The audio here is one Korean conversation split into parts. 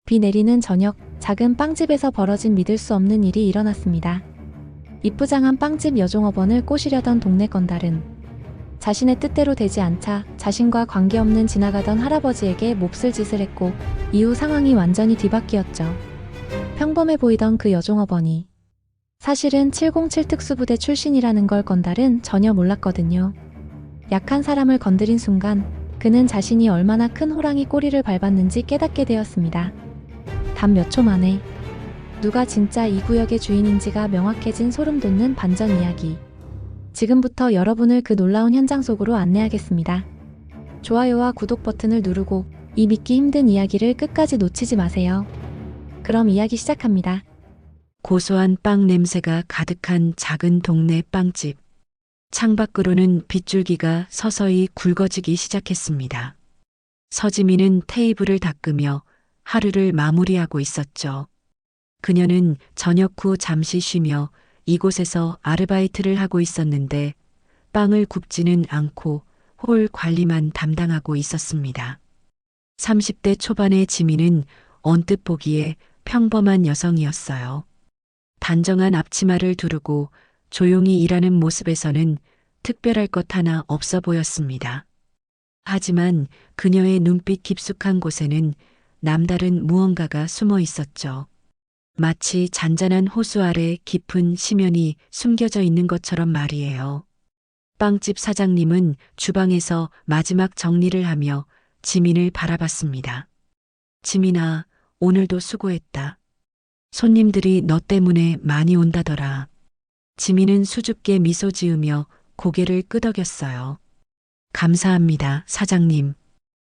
비 내리는 저녁, 작은 빵집에서 벌어진 믿을 수 없는 일이 일어났습니다. 이쁘장한 빵집 여종업원을 꼬시려던 동네 건달은 자신의 뜻대로 되지 않자 자신과 관계없는 지나가던 할아버지에게 몹쓸 짓을 했고, 이후 상황이 완전히 뒤바뀌었죠. 평범해 보이던 그 여종업원이 사실은 707 특수부대 출신이라는 걸 건달은 전혀 몰랐거든요. 약한 사람을 건드린 순간 그는 자신이 얼마나 큰 호랑이 꼬리를 밟았는지 깨닫게 되었습니다. 단 몇 초 만에 누가 진짜 이 구역의 주인인지가 명확해진 소름 돋는 반전 이야기. 지금부터 여러분을 그 놀라운 현장 속으로 안내하겠습니다. 좋아요와 구독 버튼을 누르고 이 믿기 힘든 이야기를 끝까지 놓치지 마세요. 그럼 이야기 시작합니다. 고소한 빵 냄새가 가득한 작은 동네 빵집. 창밖으로는 빗줄기가 서서히 굵어지기 시작했습니다. 서지민은 테이블을 닦으며 하루를 마무리하고 있었죠. 그녀는 저녁 후 잠시 쉬며 이곳에서 아르바이트를 하고 있었는데 빵을 굽지는 않고 홀 관리만 담당하고 있었습니다. 30대 초반의 지민은 언뜻 보기에 평범한 여성이었어요. 단정한 앞치마를 두르고 조용히 일하는 모습에서는 특별할 것 하나 없어 보였습니다. 하지만 그녀의 눈빛 깊숙한 곳에는 남다른 무언가가 숨어 있었죠. 마치 잔잔한 호수 아래 깊은 심연이 숨겨져 있는 것처럼 말이에요. 빵집 사장님은 주방에서 마지막 정리를 하며 지민을 바라봤습니다. 지민아, 오늘도 수고했다. 손님들이 너 때문에 많이 온다더라. 지민은 수줍게 미소 지으며 고개를 끄덕였어요. 감사합니다, 사장님.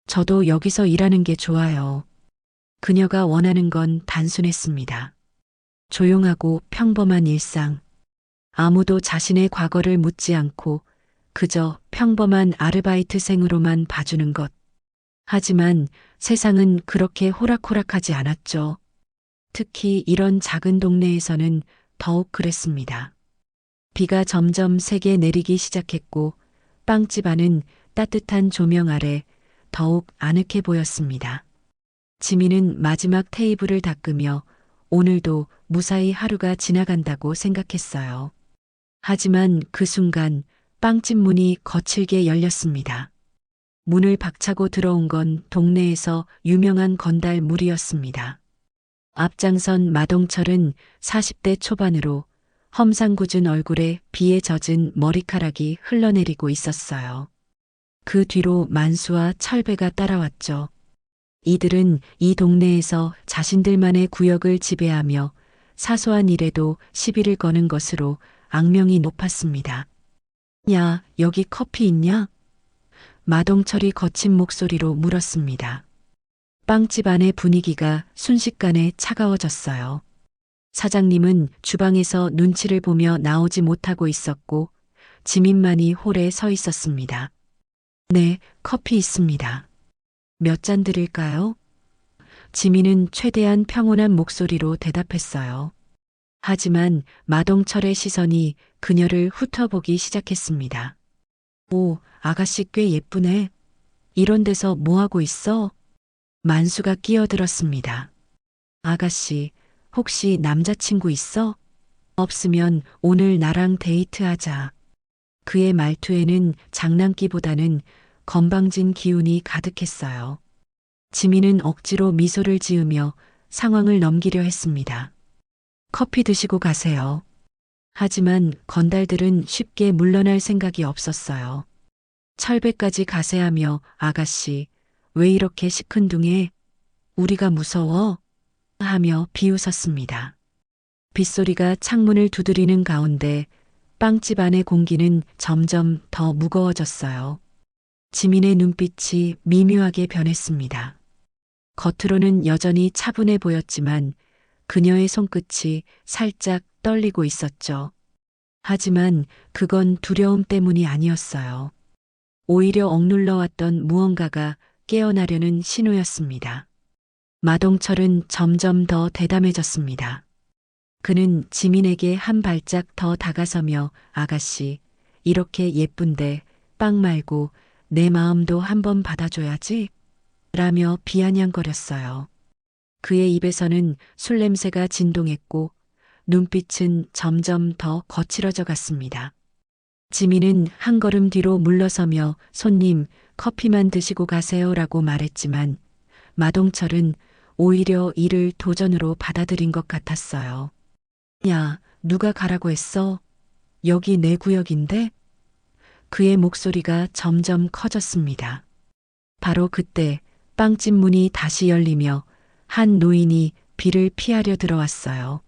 저도 여기서 일하는 게 좋아요. 그녀가 원하는 건 단순했습니다. 조용하고 평범한 일상. 아무도 자신의 과거를 묻지 않고 그저 평범한 아르바이트생으로만 봐주는 것. 하지만 세상은 그렇게 호락호락하지 않았죠. 특히 이런 작은 동네에서는 더욱 그랬습니다. 비가 점점 세게 내리기 시작했고 빵집 안은 따뜻한 조명 아래 더욱 아늑해 보였습니다. 지민은 마지막 테이블을 닦으며 오늘도 무사히 하루가 지나간다고 생각했어요. 하지만 그 순간 빵집 문이 거칠게 열렸습니다. 문을 박차고 들어온 건 동네에서 유명한 건달 무리였습니다. 앞장선 마동철은 40대 초반으로 험상궂은 얼굴에 비에 젖은 머리카락이 흘러내리고 있었어요. 그 뒤로 만수와 철배가 따라왔죠. 이들은 이 동네에서 자신들만의 구역을 지배하며 사소한 일에도 시비를 거는 것으로 악명이 높았습니다. 야, 여기 커피 있냐? 마동철이 거친 목소리로 물었습니다. 빵집 안의 분위기가 순식간에 차가워졌어요. 사장님은 주방에서 눈치를 보며 나오지 못하고 있었고 지민만이 홀에 서 있었습니다. 네, 커피 있습니다. 몇 잔 드릴까요? 지민은 최대한 평온한 목소리로 대답했어요. 하지만 마동철의 시선이 그녀를 훑어보기 시작했습니다. 오, 아가씨 꽤 예쁘네. 이런 데서 뭐 하고 있어? 만수가 끼어들었습니다. 아가씨, 혹시 남자친구 있어? 없으면 오늘 나랑 데이트하자. 그의 말투에는 장난기보다는 건방진 기운이 가득했어요. 지민은 억지로 미소를 지으며 상황을 넘기려 했습니다. 커피 드시고 가세요. 하지만 건달들은 쉽게 물러날 생각이 없었어요. 철배까지 가세하며 아가씨, 왜 이렇게 시큰둥해? 우리가 무서워? 하며 비웃었습니다. 빗소리가 창문을 두드리는 가운데 빵집 안의 공기는 점점 더 무거워졌어요. 지민의 눈빛이 미묘하게 변했습니다. 겉으로는 여전히 차분해 보였지만 그녀의 손끝이 살짝 떨리고 있었죠. 하지만 그건 두려움 때문이 아니었어요. 오히려 억눌러 왔던 무언가가 깨어나려는 신호였습니다. 마동철은 점점 더 대담해졌습니다. 그는 지민에게 한 발짝 더 다가서며 아가씨, 이렇게 예쁜데 빵 말고 내 마음도 한번 받아줘야지? 라며 비아냥거렸어요. 그의 입에서는 술 냄새가 진동했고 눈빛은 점점 더 거칠어져 갔습니다. 지민은 한 걸음 뒤로 물러서며 손님, 커피만 드시고 가세요라고 말했지만 마동철은 오히려 이를 도전으로 받아들인 것 같았어요. 야, 누가 가라고 했어? 여기 내 구역인데? 그의 목소리가 점점 커졌습니다. 바로 그때 빵집 문이 다시 열리며 한 노인이 비를 피하려 들어왔어요.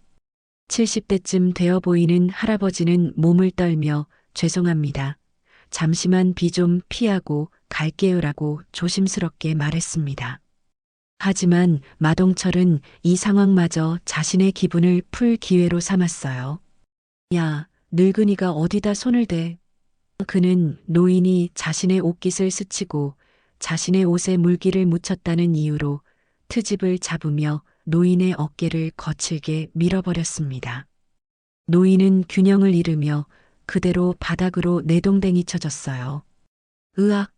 70대쯤 되어 보이는 할아버지는 몸을 떨며 죄송합니다. 잠시만 비 좀 피하고 갈게요라고 조심스럽게 말했습니다. 하지만 마동철은 이 상황마저 자신의 기분을 풀 기회로 삼았어요. 야, 늙은이가 어디다 손을 대? 그는 노인이 자신의 옷깃을 스치고 자신의 옷에 물기를 묻혔다는 이유로 트집을 잡으며 노인의 어깨를 거칠게 밀어버렸습니다. 노인은 균형을 잃으며 그대로 바닥으로 내동댕이 쳐졌어요. 으악!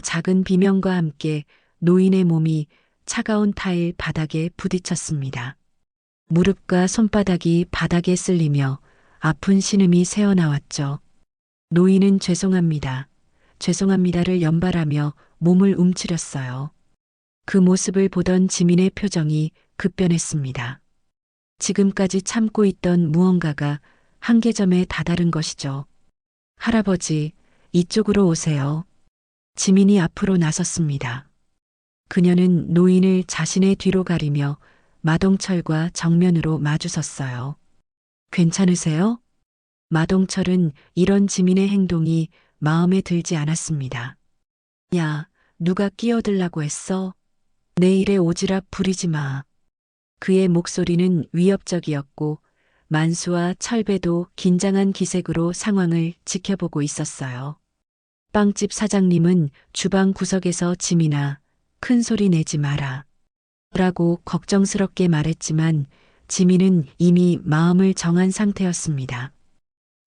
작은 비명과 함께 노인의 몸이 차가운 타일 바닥에 부딪혔습니다. 무릎과 손바닥이 바닥에 쓸리며 아픈 신음이 새어나왔죠. 노인은 죄송합니다. 죄송합니다를 연발하며 몸을 움츠렸어요. 그 모습을 보던 지민의 표정이 급변했습니다. 지금까지 참고 있던 무언가가 한계점에 다다른 것이죠. 할아버지, 이쪽으로 오세요. 지민이 앞으로 나섰습니다. 그녀는 노인을 자신의 뒤로 가리며 마동철과 정면으로 마주섰어요. 괜찮으세요? 마동철은 이런 지민의 행동이 마음에 들지 않았습니다. 야, 누가 끼어들라고 했어? 내 일에 오지랖 부리지 마. 그의 목소리는 위협적이었고 만수와 철배도 긴장한 기색으로 상황을 지켜보고 있었어요. 빵집 사장님은 주방 구석에서 지민아, 큰 소리 내지 마라. 라고 걱정스럽게 말했지만 지민은 이미 마음을 정한 상태였습니다.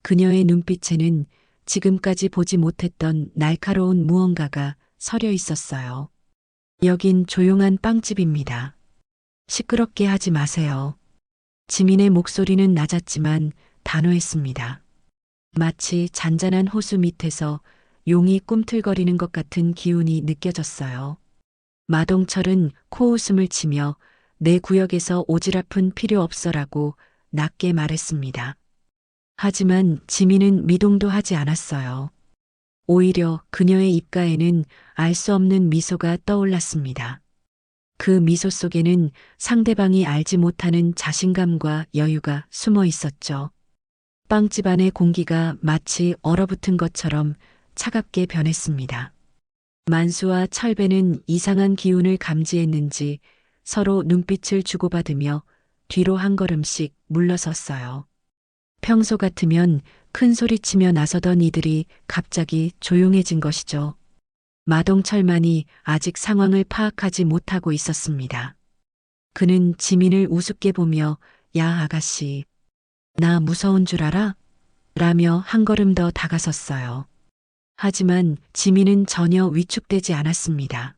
그녀의 눈빛에는 지금까지 보지 못했던 날카로운 무언가가 서려 있었어요. 여긴 조용한 빵집입니다. 시끄럽게 하지 마세요. 지민의 목소리는 낮았지만 단호했습니다. 마치 잔잔한 호수 밑에서 용이 꿈틀거리는 것 같은 기운이 느껴졌어요. 마동철은 코웃음을 치며 내 구역에서 오지랖은 필요 없어라고 낮게 말했습니다. 하지만 지민은 미동도 하지 않았어요. 오히려 그녀의 입가에는 알 수 없는 미소가 떠올랐습니다. 그 미소 속에는 상대방이 알지 못하는 자신감과 여유가 숨어 있었죠. 빵집 안의 공기가 마치 얼어붙은 것처럼 차갑게 변했습니다. 만수와 철배는 이상한 기운을 감지했는지 서로 눈빛을 주고받으며 뒤로 한 걸음씩 물러섰어요. 평소 같으면 큰 소리치며 나서던 이들이 갑자기 조용해진 것이죠. 마동철만이 아직 상황을 파악하지 못하고 있었습니다. 그는 지민을 우습게 보며 야 아가씨, 나 무서운 줄 알아? 라며 한 걸음 더 다가섰어요. 하지만 지민은 전혀 위축되지 않았습니다.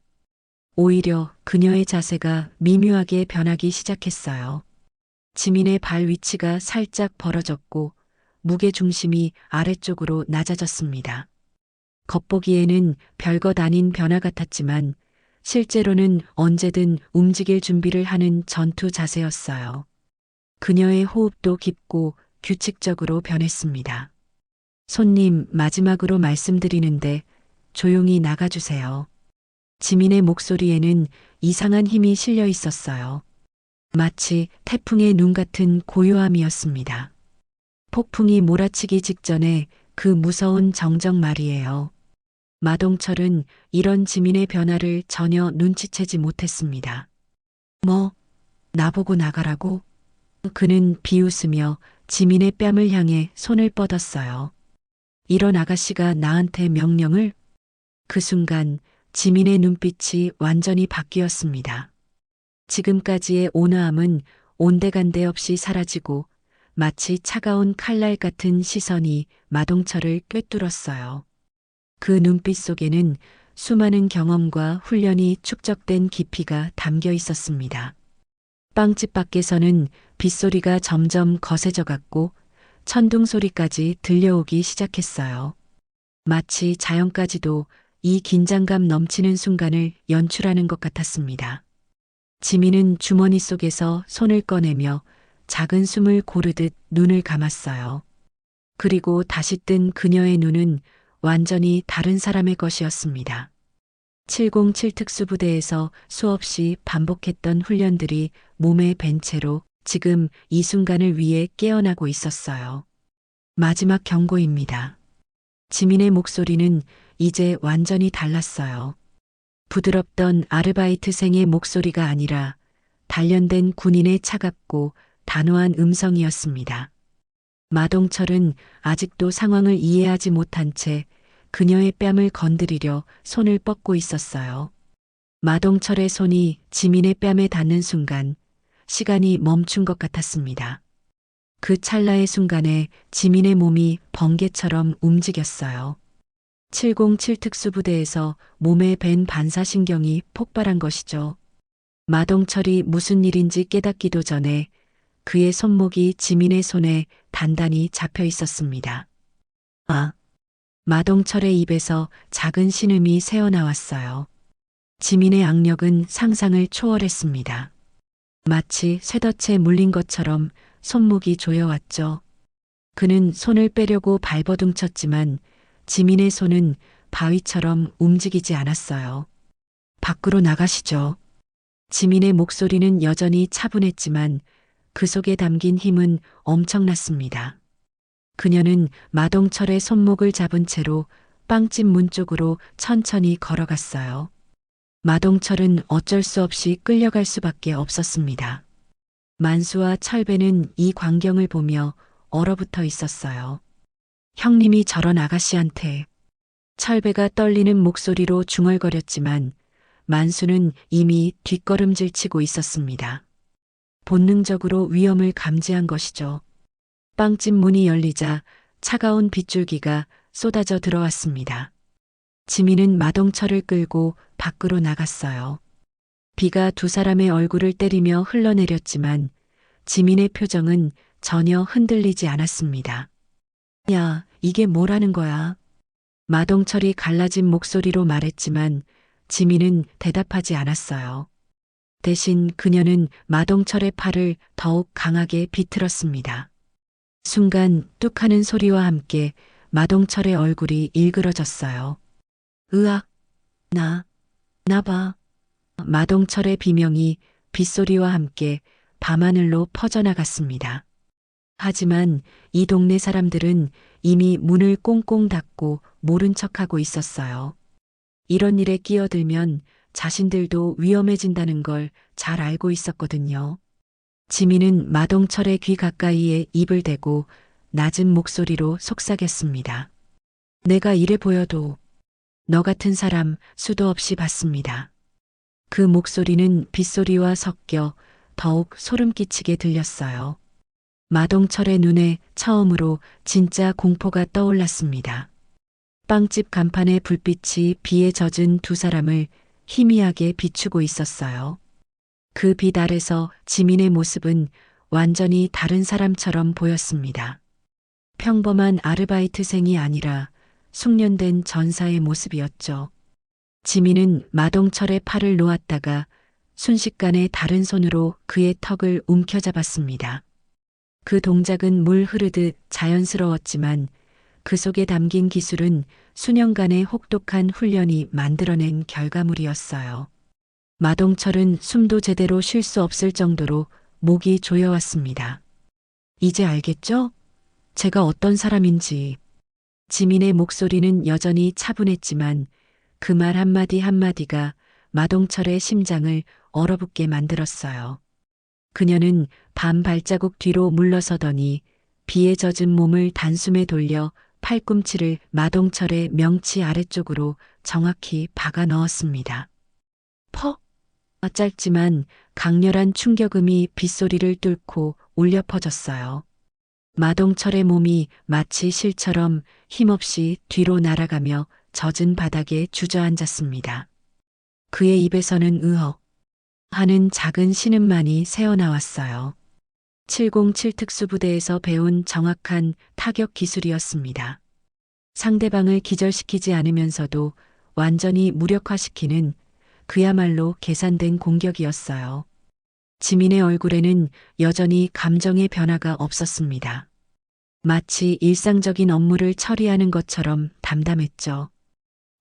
오히려 그녀의 자세가 미묘하게 변하기 시작했어요. 지민의 발 위치가 살짝 벌어졌고 무게 중심이 아래쪽으로 낮아졌습니다. 겉보기에는 별것 아닌 변화 같았지만 실제로는 언제든 움직일 준비를 하는 전투 자세였어요. 그녀의 호흡도 깊고 규칙적으로 변했습니다. 손님, 마지막으로 말씀드리는데 조용히 나가주세요. 지민의 목소리에는 이상한 힘이 실려 있었어요. 마치 태풍의 눈 같은 고요함이었습니다. 폭풍이 몰아치기 직전에 그 무서운 정적 말이에요. 마동철은 이런 지민의 변화를 전혀 눈치채지 못했습니다. 뭐, 나보고 나가라고? 그는 비웃으며 지민의 뺨을 향해 손을 뻗었어요. 이런 아가씨가 나한테 명령을? 그 순간 지민의 눈빛이 완전히 바뀌었습니다. 지금까지의 온화함은 온데간데 없이 사라지고 마치 차가운 칼날 같은 시선이 마동철을 꿰뚫었어요. 그 눈빛 속에는 수많은 경험과 훈련이 축적된 깊이가 담겨 있었습니다. 빵집 밖에서는 빗소리가 점점 거세져 갔고 천둥 소리까지 들려오기 시작했어요. 마치 자연까지도 이 긴장감 넘치는 순간을 연출하는 것 같았습니다. 지민은 주머니 속에서 손을 꺼내며 작은 숨을 고르듯 눈을 감았어요. 그리고 다시 뜬 그녀의 눈은 완전히 다른 사람의 것이었습니다. 707 특수부대에서 수없이 반복했던 훈련들이 몸에 밴 채로 지금 이 순간을 위해 깨어나고 있었어요. 마지막 경고입니다. 지민의 목소리는 이제 완전히 달랐어요. 부드럽던 아르바이트생의 목소리가 아니라 단련된 군인의 차갑고 단호한 음성이었습니다. 마동철은 아직도 상황을 이해하지 못한 채 그녀의 뺨을 건드리려 손을 뻗고 있었어요. 마동철의 손이 지민의 뺨에 닿는 순간 시간이 멈춘 것 같았습니다. 그 찰나의 순간에 지민의 몸이 번개처럼 움직였어요. 707 특수부대에서 몸에 밴 반사신경이 폭발한 것이죠. 마동철이 무슨 일인지 깨닫기도 전에 그의 손목이 지민의 손에 단단히 잡혀 있었습니다. 아! 마동철의 입에서 작은 신음이 새어나왔어요. 지민의 악력은 상상을 초월했습니다. 마치 쇠덫에 물린 것처럼 손목이 조여왔죠. 그는 손을 빼려고 발버둥쳤지만 지민의 손은 바위처럼 움직이지 않았어요. 밖으로 나가시죠. 지민의 목소리는 여전히 차분했지만 그 속에 담긴 힘은 엄청났습니다. 그녀는 마동철의 손목을 잡은 채로 빵집 문 쪽으로 천천히 걸어갔어요. 마동철은 어쩔 수 없이 끌려갈 수밖에 없었습니다. 만수와 철배는 이 광경을 보며 얼어붙어 있었어요. 형님이 저런 아가씨한테. 철배가 떨리는 목소리로 중얼거렸지만 만수는 이미 뒷걸음질 치고 있었습니다. 본능적으로 위험을 감지한 것이죠. 빵집 문이 열리자 차가운 빗줄기가 쏟아져 들어왔습니다. 지민은 마동철을 끌고 밖으로 나갔어요. 비가 두 사람의 얼굴을 때리며 흘러내렸지만 지민의 표정은 전혀 흔들리지 않았습니다. 야, 이게 뭐라는 거야? 마동철이 갈라진 목소리로 말했지만 지민은 대답하지 않았어요. 대신 그녀는 마동철의 팔을 더욱 강하게 비틀었습니다. 순간 뚝 하는 소리와 함께 마동철의 얼굴이 일그러졌어요. 으악, 나 봐. 마동철의 비명이 빗소리와 함께 밤하늘로 퍼져나갔습니다. 하지만 이 동네 사람들은 이미 문을 꽁꽁 닫고 모른 척하고 있었어요. 이런 일에 끼어들면 자신들도 위험해진다는 걸 잘 알고 있었거든요. 지민은 마동철의 귀 가까이에 입을 대고 낮은 목소리로 속삭였습니다. 내가 이래 보여도 너 같은 사람 수도 없이 봤습니다. 그 목소리는 빗소리와 섞여 더욱 소름 끼치게 들렸어요. 마동철의 눈에 처음으로 진짜 공포가 떠올랐습니다. 빵집 간판의 불빛이 비에 젖은 두 사람을 희미하게 비추고 있었어요. 그 빛 아래서 지민의 모습은 완전히 다른 사람처럼 보였습니다. 평범한 아르바이트생이 아니라 숙련된 전사의 모습이었죠. 지민은 마동철의 팔을 놓았다가 순식간에 다른 손으로 그의 턱을 움켜잡았습니다. 그 동작은 물 흐르듯 자연스러웠지만 그 속에 담긴 기술은 수년간의 혹독한 훈련이 만들어낸 결과물이었어요. 마동철은 숨도 제대로 쉴 수 없을 정도로 목이 조여왔습니다. 이제 알겠죠? 제가 어떤 사람인지. 지민의 목소리는 여전히 차분했지만 그 말 한마디 한마디가 마동철의 심장을 얼어붙게 만들었어요. 그녀는 반 발자국 뒤로 물러서더니 비에 젖은 몸을 단숨에 돌려 팔꿈치를 마동철의 명치 아래쪽으로 정확히 박아 넣었습니다. 퍽! 짧지만 강렬한 충격음이 빗소리를 뚫고 울려 퍼졌어요. 마동철의 몸이 마치 실처럼 힘없이 뒤로 날아가며 젖은 바닥에 주저앉았습니다. 그의 입에서는 으헉, 하는 작은 신음만이 새어나왔어요. 707 특수부대에서 배운 정확한 타격 기술이었습니다. 상대방을 기절시키지 않으면서도 완전히 무력화시키는 그야말로 계산된 공격이었어요. 지민의 얼굴에는 여전히 감정의 변화가 없었습니다. 마치 일상적인 업무를 처리하는 것처럼 담담했죠.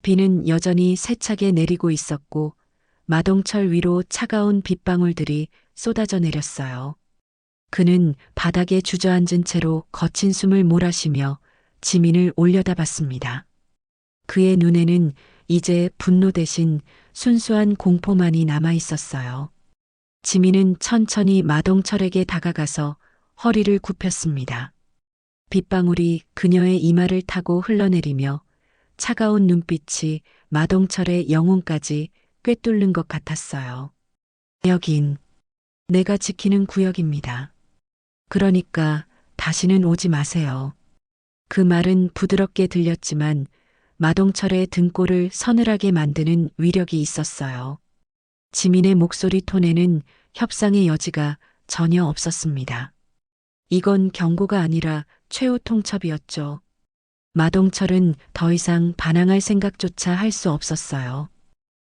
비는 여전히 세차게 내리고 있었고 마동철 위로 차가운 빗방울들이 쏟아져 내렸어요. 그는 바닥에 주저앉은 채로 거친 숨을 몰아쉬며 지민을 올려다봤습니다. 그의 눈에는 이제 분노 대신 순수한 공포만이 남아 있었어요. 지민은 천천히 마동철에게 다가가서 허리를 굽혔습니다. 빗방울이 그녀의 이마를 타고 흘러내리며 차가운 눈빛이 마동철의 영혼까지 꿰뚫는 것 같았어요. 여긴 내가 지키는 구역입니다. 그러니까 다시는 오지 마세요. 그 말은 부드럽게 들렸지만 마동철의 등골을 서늘하게 만드는 위력이 있었어요. 지민의 목소리 톤에는 협상의 여지가 전혀 없었습니다. 이건 경고가 아니라 최후 통첩이었죠. 마동철은 더 이상 반항할 생각조차 할 수 없었어요.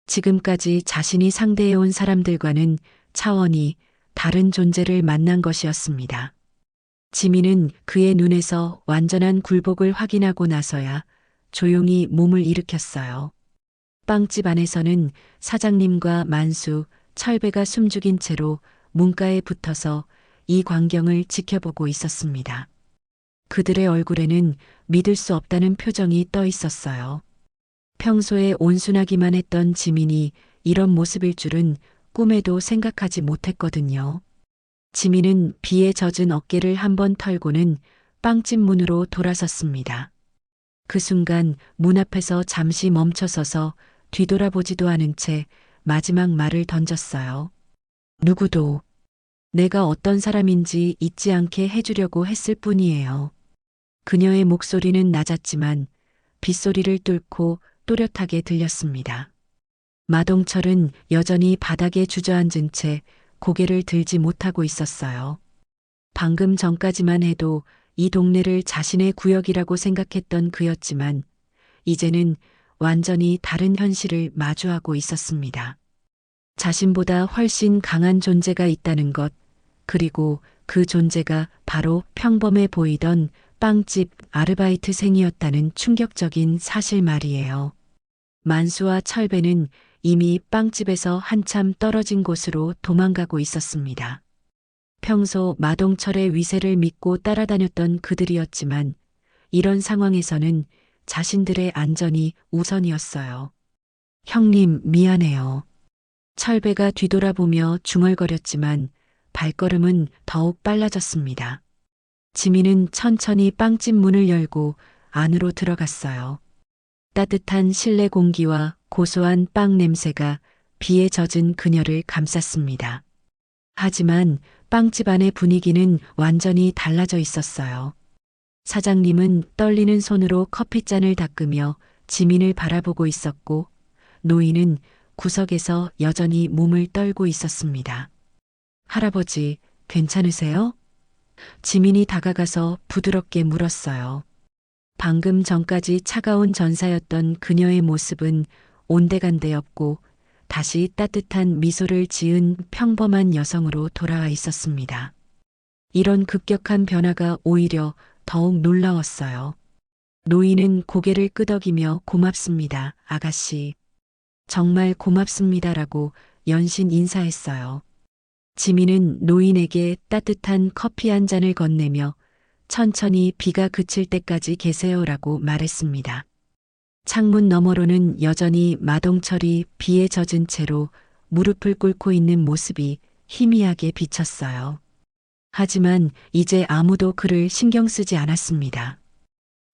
지금까지 자신이 상대해온 사람들과는 차원이 다른 존재를 만난 것이었습니다. 지민은 그의 눈에서 완전한 굴복을 확인하고 나서야 조용히 몸을 일으켰어요. 빵집 안에서는 사장님과 만수, 철배가 숨죽인 채로 문가에 붙어서 이 광경을 지켜보고 있었습니다. 그들의 얼굴에는 믿을 수 없다는 표정이 떠 있었어요. 평소에 온순하기만 했던 지민이 이런 모습일 줄은 꿈에도 생각하지 못했거든요. 지민은 비에 젖은 어깨를 한번 털고는 빵집 문으로 돌아섰습니다. 그 순간 문 앞에서 잠시 멈춰서서 뒤돌아보지도 않은 채 마지막 말을 던졌어요. 누구도 내가 어떤 사람인지 잊지 않게 해주려고 했을 뿐이에요. 그녀의 목소리는 낮았지만 빗소리를 뚫고 또렷하게 들렸습니다. 마동철은 여전히 바닥에 주저앉은 채 고개를 들지 못하고 있었어요. 방금 전까지만 해도 이 동네를 자신의 구역이라고 생각했던 그였지만 이제는 완전히 다른 현실을 마주하고 있었습니다. 자신보다 훨씬 강한 존재가 있다는 것, 그리고 그 존재가 바로 평범해 보이던 빵집 아르바이트생이었다는 충격적인 사실 말이에요. 만수와 철배는 이미 빵집에서 한참 떨어진 곳으로 도망가고 있었습니다. 평소 마동철의 위세를 믿고 따라다녔던 그들이었지만 이런 상황에서는 자신들의 안전이 우선이었어요. 형님, 미안해요. 철배가 뒤돌아보며 중얼거렸지만 발걸음은 더욱 빨라졌습니다. 지민은 천천히 빵집 문을 열고 안으로 들어갔어요. 따뜻한 실내 공기와 고소한 빵 냄새가 비에 젖은 그녀를 감쌌습니다. 하지만 빵집 안의 분위기는 완전히 달라져 있었어요. 사장님은 떨리는 손으로 커피잔을 닦으며 지민을 바라보고 있었고 노인은 구석에서 여전히 몸을 떨고 있었습니다. 할아버지, 괜찮으세요? 지민이 다가가서 부드럽게 물었어요. 방금 전까지 차가운 전사였던 그녀의 모습은 온데간데없고 다시 따뜻한 미소를 지은 평범한 여성으로 돌아와 있었습니다. 이런 급격한 변화가 오히려 더욱 놀라웠어요. 노인은 고개를 끄덕이며 고맙습니다, 아가씨. 정말 고맙습니다라고 연신 인사했어요. 지민은 노인에게 따뜻한 커피 한 잔을 건네며 천천히 비가 그칠 때까지 계세요라고 말했습니다. 창문 너머로는 여전히 마동철이 비에 젖은 채로 무릎을 꿇고 있는 모습이 희미하게 비쳤어요. 하지만 이제 아무도 그를 신경 쓰지 않았습니다.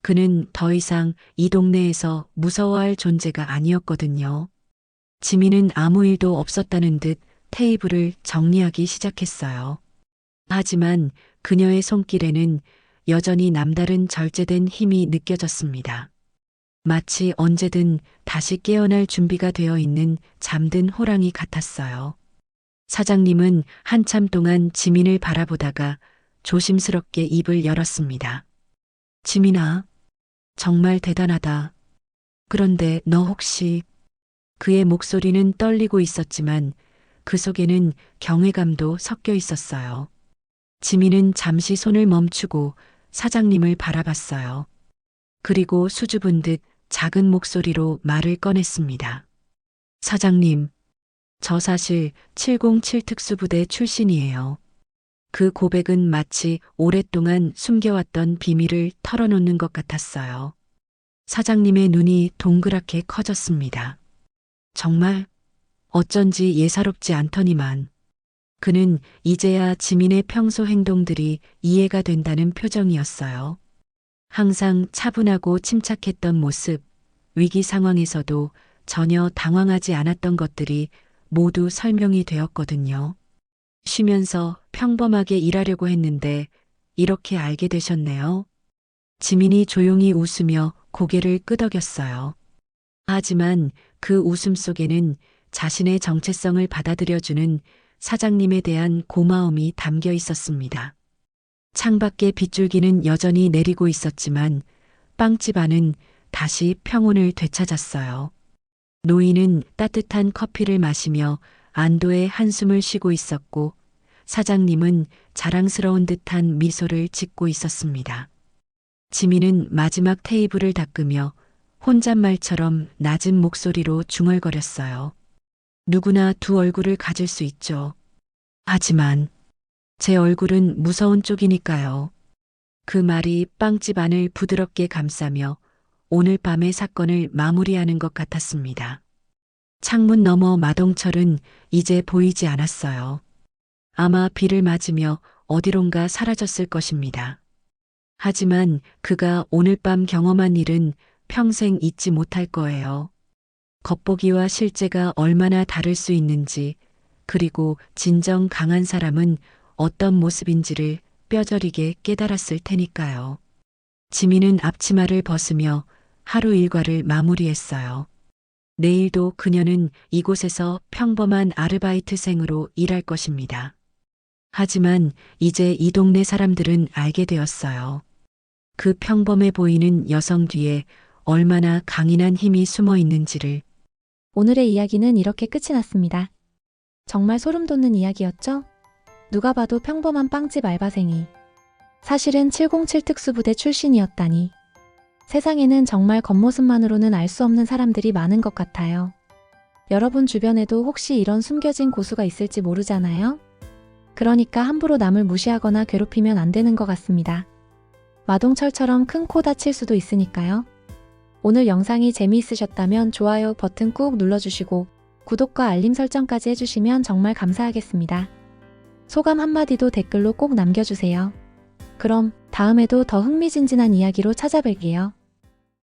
그는 더 이상 이 동네에서 무서워할 존재가 아니었거든요. 지민은 아무 일도 없었다는 듯 테이블을 정리하기 시작했어요. 하지만 그녀의 손길에는 여전히 남다른 절제된 힘이 느껴졌습니다. 마치 언제든 다시 깨어날 준비가 되어 있는 잠든 호랑이 같았어요. 사장님은 한참 동안 지민을 바라보다가 조심스럽게 입을 열었습니다. 지민아, 정말 대단하다. 그런데 너 혹시... 그의 목소리는 떨리고 있었지만 그 속에는 경외감도 섞여 있었어요. 지민은 잠시 손을 멈추고 사장님을 바라봤어요. 그리고 수줍은 듯 작은 목소리로 말을 꺼냈습니다. 사장님, 저 사실 707 특수부대 출신이에요. 그 고백은 마치 오랫동안 숨겨왔던 비밀을 털어놓는 것 같았어요. 사장님의 눈이 동그랗게 커졌습니다. 정말 어쩐지 예사롭지 않더니만. 그는 이제야 지민의 평소 행동들이 이해가 된다는 표정이었어요. 항상 차분하고 침착했던 모습, 위기 상황에서도 전혀 당황하지 않았던 것들이 모두 설명이 되었거든요. 쉬면서 평범하게 일하려고 했는데 이렇게 알게 되셨네요. 지민이 조용히 웃으며 고개를 끄덕였어요. 하지만 그 웃음 속에는 자신의 정체성을 받아들여주는 사장님에 대한 고마움이 담겨 있었습니다. 창밖에 빗줄기는 여전히 내리고 있었지만 빵집 안은 다시 평온을 되찾았어요. 노인은 따뜻한 커피를 마시며 안도의 한숨을 쉬고 있었고 사장님은 자랑스러운 듯한 미소를 짓고 있었습니다. 지민은 마지막 테이블을 닦으며 혼잣말처럼 낮은 목소리로 중얼거렸어요. 누구나 두 얼굴을 가질 수 있죠. 하지만 제 얼굴은 무서운 쪽이니까요. 그 말이 빵집 안을 부드럽게 감싸며 오늘 밤의 사건을 마무리하는 것 같았습니다. 창문 너머 마동철은 이제 보이지 않았어요. 아마 비를 맞으며 어디론가 사라졌을 것입니다. 하지만 그가 오늘 밤 경험한 일은 평생 잊지 못할 거예요. 겉보기와 실제가 얼마나 다를 수 있는지, 그리고 진정 강한 사람은 어떤 모습인지를 뼈저리게 깨달았을 테니까요. 지민은 앞치마를 벗으며 하루 일과를 마무리했어요. 내일도 그녀는 이곳에서 평범한 아르바이트생으로 일할 것입니다. 하지만 이제 이 동네 사람들은 알게 되었어요. 그 평범해 보이는 여성 뒤에 얼마나 강인한 힘이 숨어 있는지를. 오늘의 이야기는 이렇게 끝이 났습니다. 정말 소름 돋는 이야기였죠? 누가 봐도 평범한 빵집 알바생이 사실은 707 특수부대 출신이었다니. 세상에는 정말 겉모습만으로는 알 수 없는 사람들이 많은 것 같아요. 여러분 주변에도 혹시 이런 숨겨진 고수가 있을지 모르잖아요? 그러니까 함부로 남을 무시하거나 괴롭히면 안 되는 것 같습니다. 마동철처럼 큰 코 다칠 수도 있으니까요. 오늘 영상이 재미있으셨다면 좋아요 버튼 꾹 눌러주시고 구독과 알림 설정까지 해주시면 정말 감사하겠습니다. 소감 한마디도 댓글로 꼭 남겨주세요. 그럼 다음에도 더 흥미진진한 이야기로 찾아뵐게요.